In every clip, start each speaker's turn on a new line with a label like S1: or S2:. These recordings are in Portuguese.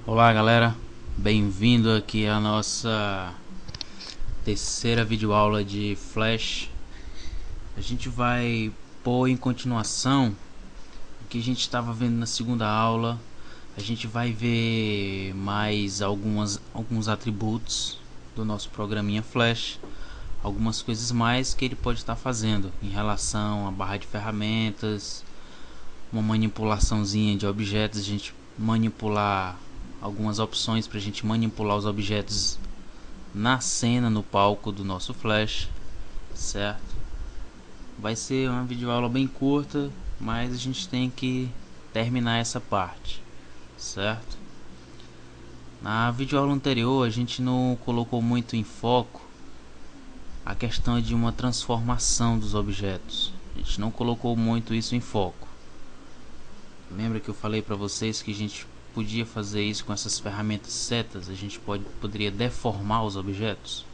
S1: Olá galera, bem-vindo aqui à nossa terceira videoaula de Flash. A gente vai pôr em continuação o que a gente estava vendo na segunda aula. A gente vai ver mais alguns atributos do nosso programinha Flash, algumas coisas mais que ele pode estar fazendo em relação à barra de ferramentas, uma manipulaçãozinha de objetos, a gente manipular algumas opções para a gente manipular os objetos na cena, no palco do nosso Flash, certo? Vai ser uma videoaula bem curta, mas a gente tem que terminar essa parte, certo? Na videoaula anterior a gente não colocou muito em foco a questão de uma transformação dos objetos, a gente não colocou muito isso em foco. Lembra que eu falei para vocês que a gente podia fazer isso com essas ferramentas setas? A gente poderia deformar os objetos.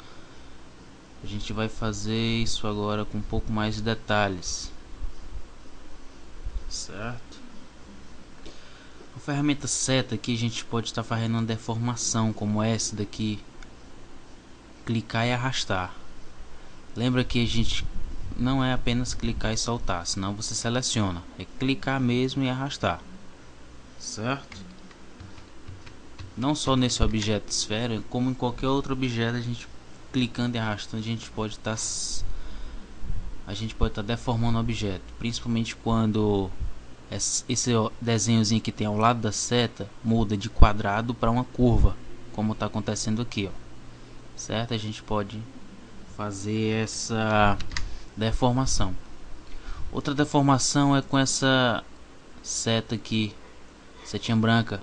S1: A gente vai fazer isso agora com um pouco mais de detalhes, certo? A ferramenta seta aqui a gente pode estar fazendo uma deformação, como essa daqui, clicar e arrastar. Lembra que a gente não é apenas clicar e soltar, senão você seleciona, é clicar mesmo e arrastar, certo? Não só nesse objeto esfera, como em qualquer outro objeto, a gente clicando e arrastando a gente pode estar deformando o objeto, principalmente quando esse desenhozinho que tem ao lado da seta muda de quadrado para uma curva, como está acontecendo aqui, ó. Certo? A gente pode fazer essa deformação. Outra deformação é com essa seta aqui, setinha branca.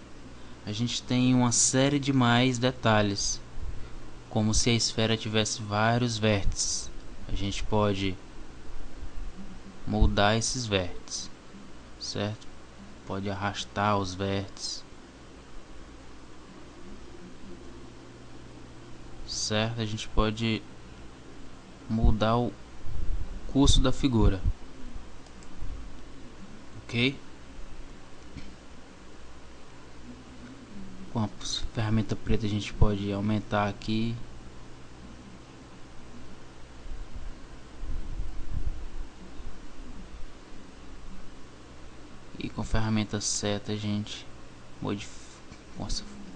S1: A gente tem uma série de mais detalhes, como se a esfera tivesse vários vértices. A gente pode mudar esses vértices, certo? Pode arrastar os vértices, certo? A gente pode mudar o curso da figura, ok? Com a ferramenta preta a gente pode aumentar aqui, e com a ferramenta seta a gente modifica,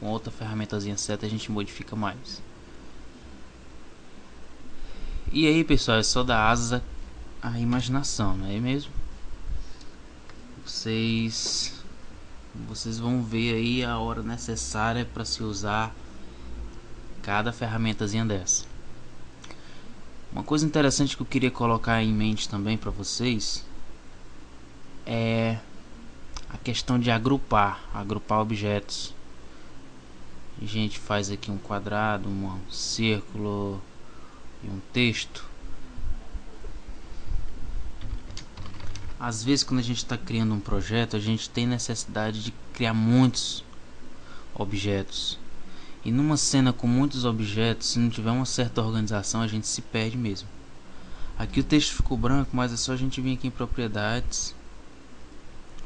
S1: com outra ferramentazinha seta a gente modifica mais. E aí pessoal, é só dar asa à imaginação, não é mesmo? Vocês vão ver aí a hora necessária para se usar cada ferramentazinha dessa. Uma coisa interessante que eu queria colocar em mente também para vocês é a questão de agrupar objetos. A gente faz aqui um quadrado, um círculo e um texto. Às vezes quando a gente está criando um projeto, a gente tem necessidade de criar muitos objetos. E numa cena com muitos objetos, se não tiver uma certa organização, a gente se perde mesmo. Aqui o texto ficou branco, mas é só a gente vir aqui em propriedades,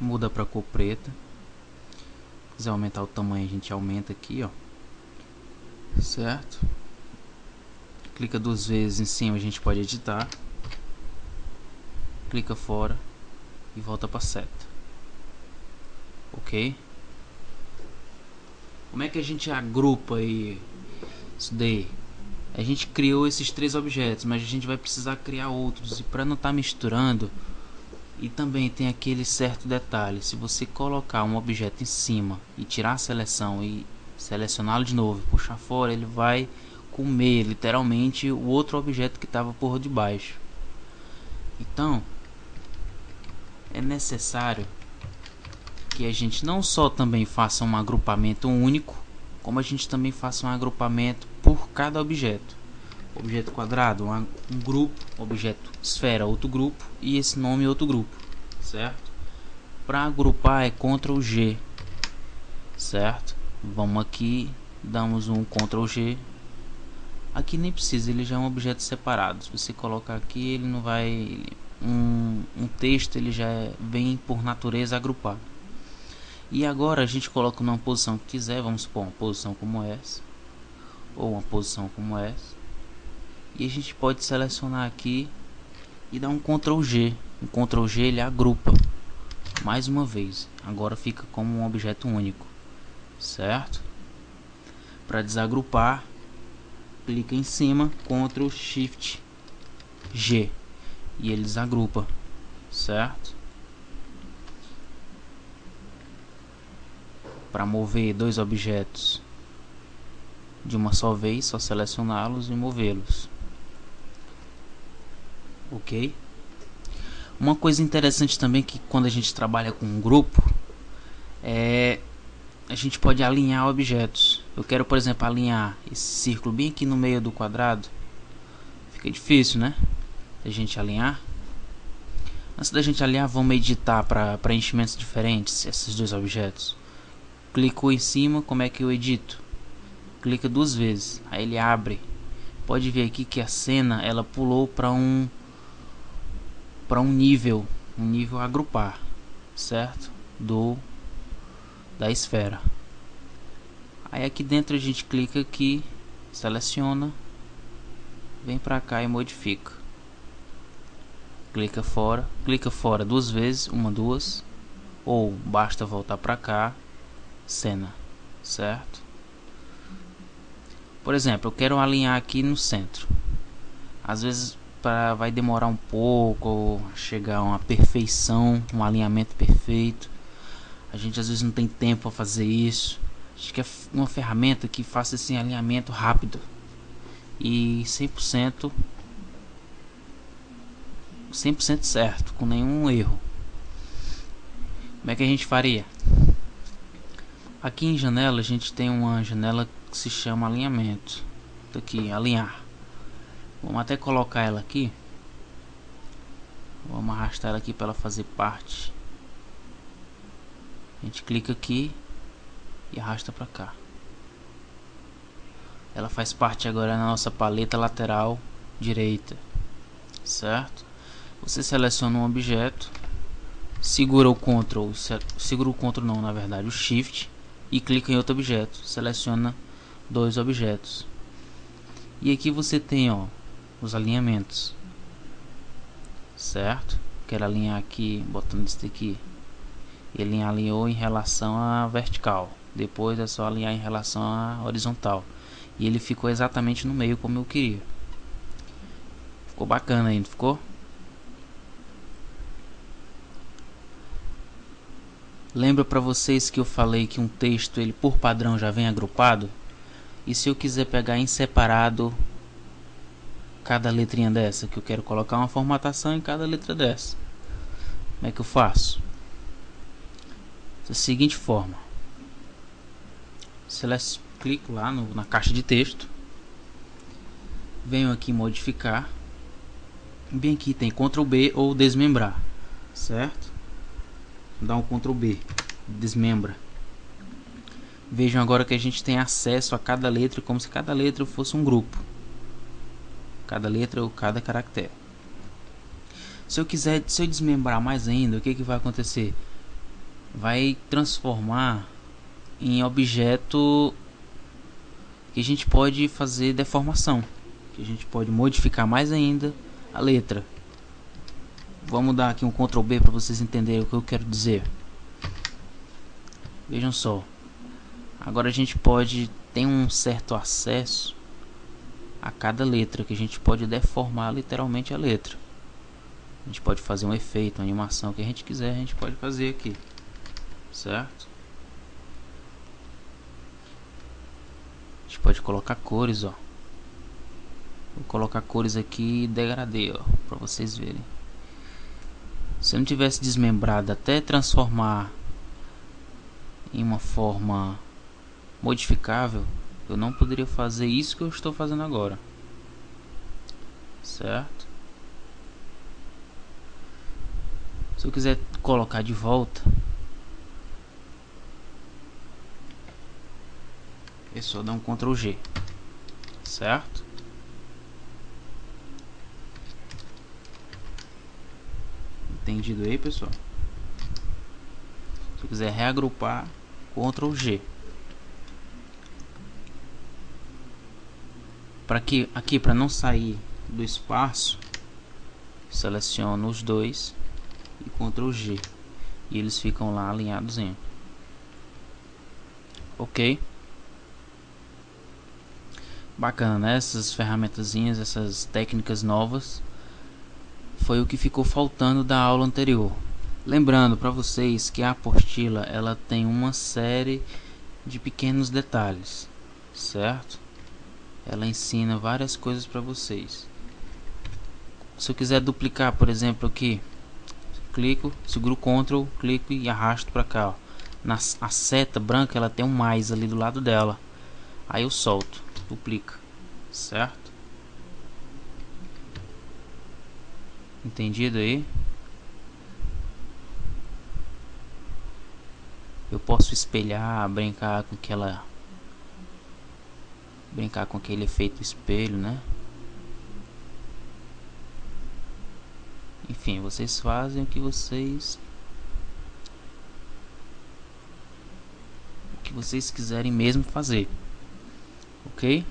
S1: muda para cor preta. Se quiser aumentar o tamanho, a gente aumenta aqui, ó. Certo? Clica duas vezes em cima, a gente pode editar. Clica fora e volta para seta. Ok? Como é que a gente agrupa aí isso daí? A gente criou esses três objetos, mas a gente vai precisar criar outros, e para não estar misturando, e também tem aquele certo detalhe, se você colocar um objeto em cima e tirar a seleção e selecioná-lo de novo e puxar fora, ele vai comer literalmente o outro objeto que estava por debaixo. Então é necessário que a gente não só também faça um agrupamento único, como a gente também faça um agrupamento por cada objeto. Objeto quadrado, um grupo, objeto esfera, outro grupo, e esse nome outro grupo, certo? Para agrupar é Ctrl G, certo? Vamos aqui, damos um Ctrl G. Aqui nem precisa, ele já é um objeto separado. Se você colocar aqui, ele não vai... Um texto ele já vem por natureza agrupado. E agora a gente coloca numa posição que quiser, vamos supor uma posição como essa, ou uma posição como essa. E a gente pode selecionar aqui e dar um Ctrl G. O Ctrl G ele agrupa mais uma vez. Agora fica como um objeto único, certo? Para desagrupar, clica em cima, Ctrl Shift G e ele desagrupa, certo? Para mover dois objetos de uma só vez, só selecioná-los e movê-los. Ok? Uma coisa interessante também que quando a gente trabalha com um grupo a gente pode alinhar objetos. Eu quero, por exemplo, alinhar esse círculo bem aqui no meio do quadrado. Fica difícil, né? A gente alinhar. Antes da gente alinhar, vamos editar para preenchimentos diferentes esses dois objetos. Clicou em cima, como é que eu edito? Clica duas vezes, aí ele abre. Pode ver aqui que a cena ela pulou para um nível agrupar, certo? Da esfera. Aí aqui dentro a gente clica aqui, seleciona, vem para cá e modifica. Clica fora duas vezes, duas, ou basta voltar para cá, cena, certo? Por exemplo, eu quero alinhar aqui no centro. Às vezes vai demorar um pouco chegar a uma perfeição, um alinhamento perfeito. A gente às vezes não tem tempo para fazer isso. A gente quer uma ferramenta que faça esse alinhamento rápido e 100% certo, com nenhum erro. Como é que a gente faria? Aqui em janela a gente tem uma janela que se chama alinhamento. Tá aqui, alinhar. Vamos até colocar ela aqui. Vamos arrastar ela aqui para ela fazer parte. A gente clica aqui e arrasta para cá. Ela faz parte agora na nossa paleta lateral direita, certo? Você seleciona um objeto, segura o Ctrl não, na verdade, o Shift, e clica em outro objeto. Seleciona dois objetos. E aqui você tem, ó, os alinhamentos, certo? Quero alinhar aqui, botando isso aqui. Ele alinhou em relação à vertical. Depois é só alinhar em relação à horizontal. E ele ficou exatamente no meio como eu queria. Ficou bacana ainda, ficou? Lembra para vocês que eu falei que um texto ele por padrão já vem agrupado? E se eu quiser pegar em separado cada letrinha dessa, que eu quero colocar uma formatação em cada letra dessa, como é que eu faço? Da seguinte forma: clico lá na caixa de texto, venho aqui em modificar, bem aqui tem Ctrl B ou desmembrar, certo? Dá um Ctrl B, desmembra. Vejam agora que a gente tem acesso a cada letra como se cada letra fosse um grupo, cada letra ou cada caractere. Se eu desmembrar mais ainda, o que vai acontecer? Vai transformar em objeto que a gente pode fazer deformação, que a gente pode modificar mais ainda a letra. Vamos dar aqui um Ctrl B para vocês entenderem o que eu quero dizer. Vejam só, agora a gente tem um certo acesso a cada letra, que a gente pode deformar literalmente a letra. A gente pode fazer um efeito, uma animação, o que a gente quiser, a gente pode fazer aqui, certo? A gente pode colocar cores, ó. Vou colocar cores aqui e degradê, ó, para vocês verem. Se eu não tivesse desmembrado até transformar em uma forma modificável, eu não poderia fazer isso que eu estou fazendo agora, certo? Se eu quiser colocar de volta, é só dar um Ctrl G, certo? Entendido aí, pessoal? Se eu quiser reagrupar, Ctrl G. Para não sair do espaço, seleciono os dois e Ctrl G, e eles ficam lá alinhados em. Ok? Bacana, né? Essas ferramentazinhas, essas técnicas novas, foi o que ficou faltando da aula anterior. Lembrando para vocês que a apostila ela tem uma série de pequenos detalhes, certo? Ela ensina várias coisas para vocês. Se eu quiser duplicar, por exemplo, aqui, clico, seguro Ctrl, clico e arrasto para cá. Ó. A seta branca ela tem um mais ali do lado dela. Aí eu solto, duplica, certo? Entendido aí? Eu posso espelhar, brincar com aquele efeito espelho, né? Enfim, vocês fazem o que vocês quiserem mesmo fazer, ok?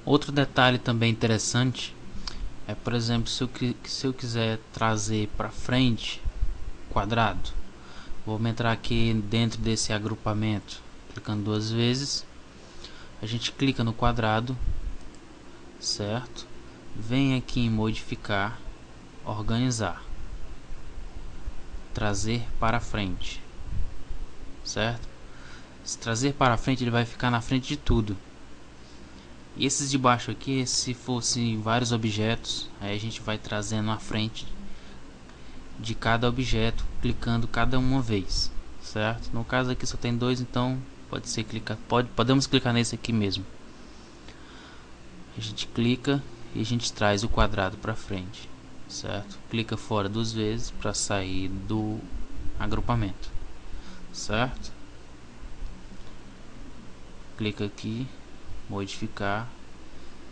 S1: Outro detalhe também interessante é, por exemplo, se eu quiser trazer para frente quadrado, vou entrar aqui dentro desse agrupamento, clicando duas vezes, a gente clica no quadrado, certo? Vem aqui em modificar, organizar, trazer para frente, certo? Se trazer para frente, ele vai ficar na frente de tudo. E esses de baixo aqui, se fossem vários objetos, aí a gente vai trazendo à frente de cada objeto, clicando cada uma vez, certo? No caso aqui só tem dois, então podemos clicar nesse aqui mesmo. A gente clica e a gente traz o quadrado para frente, certo? Clica fora duas vezes para sair do agrupamento, certo? Clica aqui, modificar.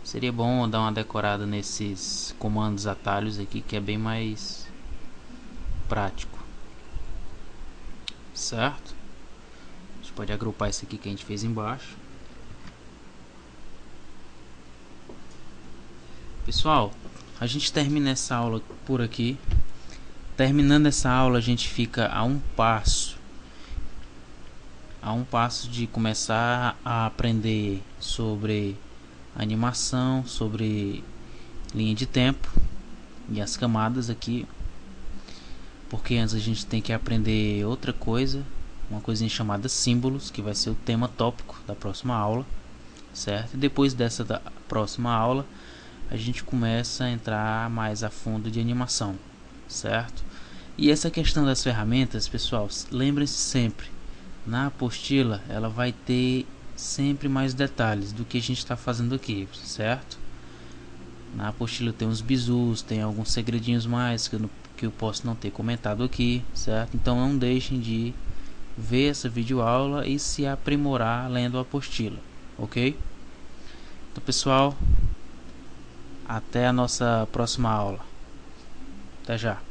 S1: Seria bom dar uma decorada nesses comandos atalhos aqui, que é bem mais prático, certo? A gente pode agrupar esse aqui que a gente fez embaixo. Pessoal, a gente termina essa aula por aqui. Terminando essa aula, a gente fica a um passo de começar a aprender sobre animação, sobre linha de tempo e as camadas aqui, porque antes a gente tem que aprender outra coisa, uma coisinha chamada símbolos, que vai ser o tema tópico da próxima aula, certo? E depois dessa da próxima aula a gente começa a entrar mais a fundo de animação, certo? E essa questão das ferramentas, pessoal, lembrem-se sempre, na apostila ela vai ter sempre mais detalhes do que a gente está fazendo aqui, certo? Na apostila tem uns bizus, tem alguns segredinhos mais que eu posso não ter comentado aqui, certo? Então não deixem de ver essa videoaula e se aprimorar lendo a apostila, ok? Então, pessoal, até a nossa próxima aula. Até já.